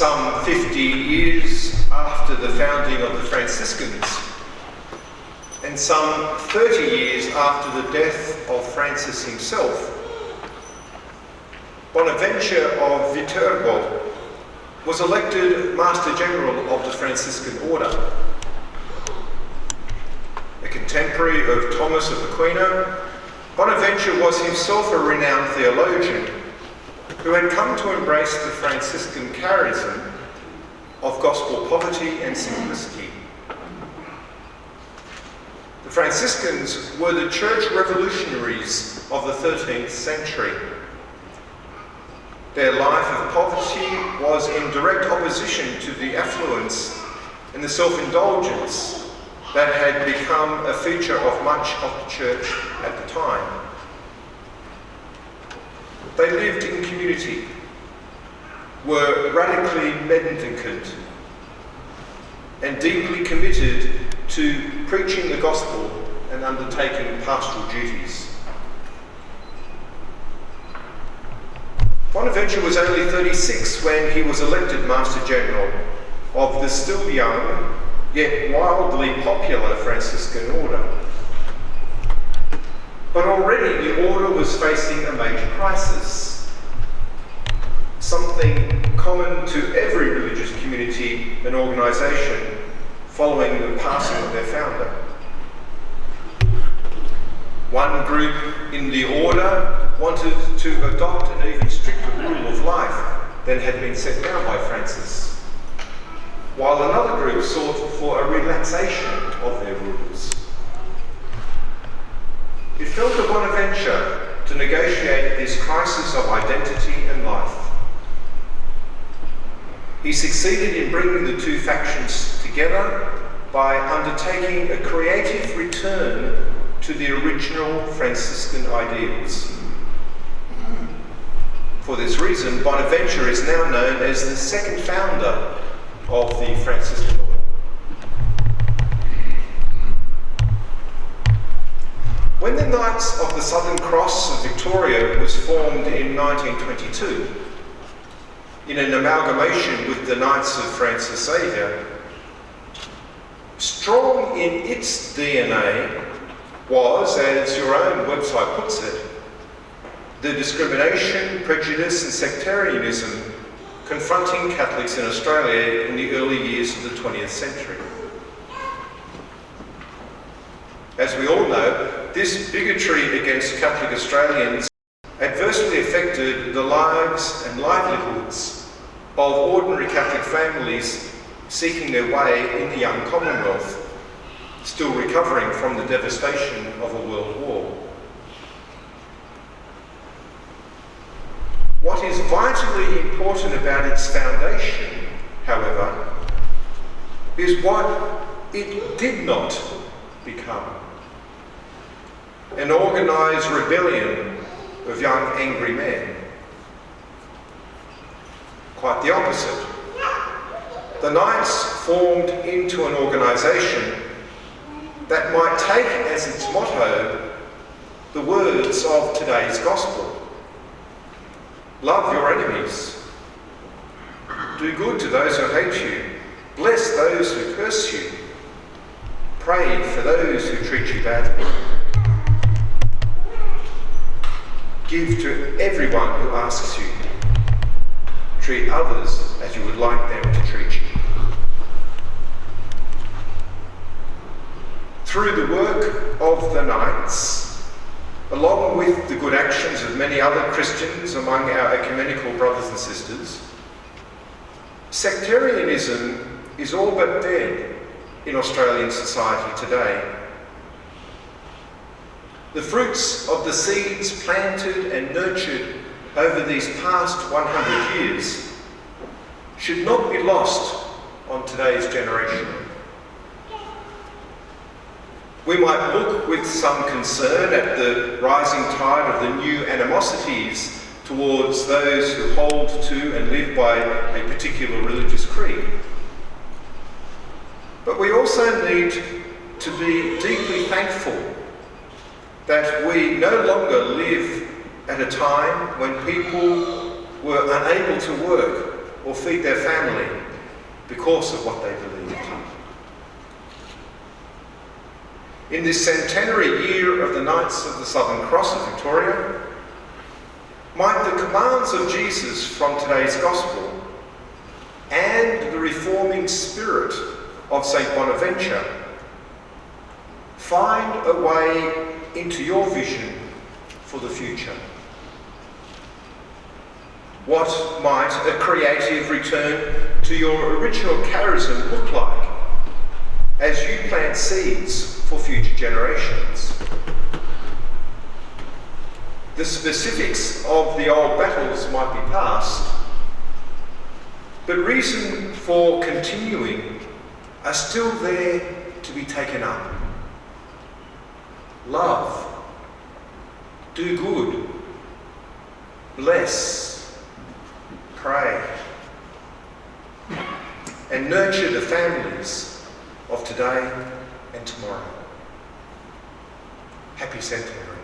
some 50 years after the founding of the Franciscans, and some 30 years after the death of Francis himself, Bonaventure of Viterbo was elected Master General of the Franciscan Order. A contemporary of Thomas of Aquino, Bonaventure was himself a renowned theologian who had come to embrace the Franciscan charism of gospel poverty and simplicity. The Franciscans were the church revolutionaries of the 13th century. Their life of poverty was in direct opposition to the affluence and the self-indulgence that had become a feature of much of the church at the time. They lived in community, were radically mendicant, and deeply committed to preaching the gospel and undertaking pastoral duties. Bonaventure was only 36 when he was elected Master General of the still young, yet wildly popular Franciscan Order. But already the Order was facing a major crisis, something common to every religious community and organisation following the passing of their founder. One group in the Order wanted to adopt an even stricter rule of life than had been set down by Francis, while another group sought for a relaxation of their rules. It fell to Bonaventure to negotiate this crisis of identity and life. He succeeded in bringing the two factions together by undertaking a creative return to the original Franciscan ideals. For this reason, Bonaventure is now known as the second founder of the Franciscan Order. When the Knights of the Southern Cross of Victoria was formed in 1922, in an amalgamation with the Knights of Francis Xavier, strong in its DNA was, as your own website puts it, the discrimination, prejudice and sectarianism confronting Catholics in Australia in the early years of the 20th century. As we all know, this bigotry against Catholic Australians adversely affected the lives and livelihoods of ordinary Catholic families seeking their way in the young Commonwealth, still recovering from the devastation of a world war. What is vitally important about its foundation, however, is what it did not become: an organised rebellion of young angry men. Quite the opposite. The Knights formed into an organisation that might take as its motto the words of today's gospel: love your enemies, do good to those who hate you, bless those who curse you, pray for those who treat you badly, give to everyone who asks you, treat others as you would like them to treat you. Through the work of the Knights, along with the good actions of many other Christians among our ecumenical brothers and sisters, sectarianism is all but dead in Australian society today. The fruits of the seeds planted and nurtured over these past 100 years should not be lost on today's generation. We might look with some concern at the rising tide of the new animosities towards those who hold to and live by a particular religious creed. But we also need to be deeply thankful that we no longer live at a time when people were unable to work or feed their family because of what they believed. In this centenary year of the Knights of the Southern Cross of Victoria, might the commands of Jesus from today's Gospel and the reforming spirit of St. Bonaventure find a way into your vision for the future. What might a creative return to your original charism look like as you plant seeds for future generations? The specifics of the old battles might be past, but reason for continuing are still there to be taken up. Love, do good, bless, pray, and nurture the families of today and tomorrow. Happy Centenary.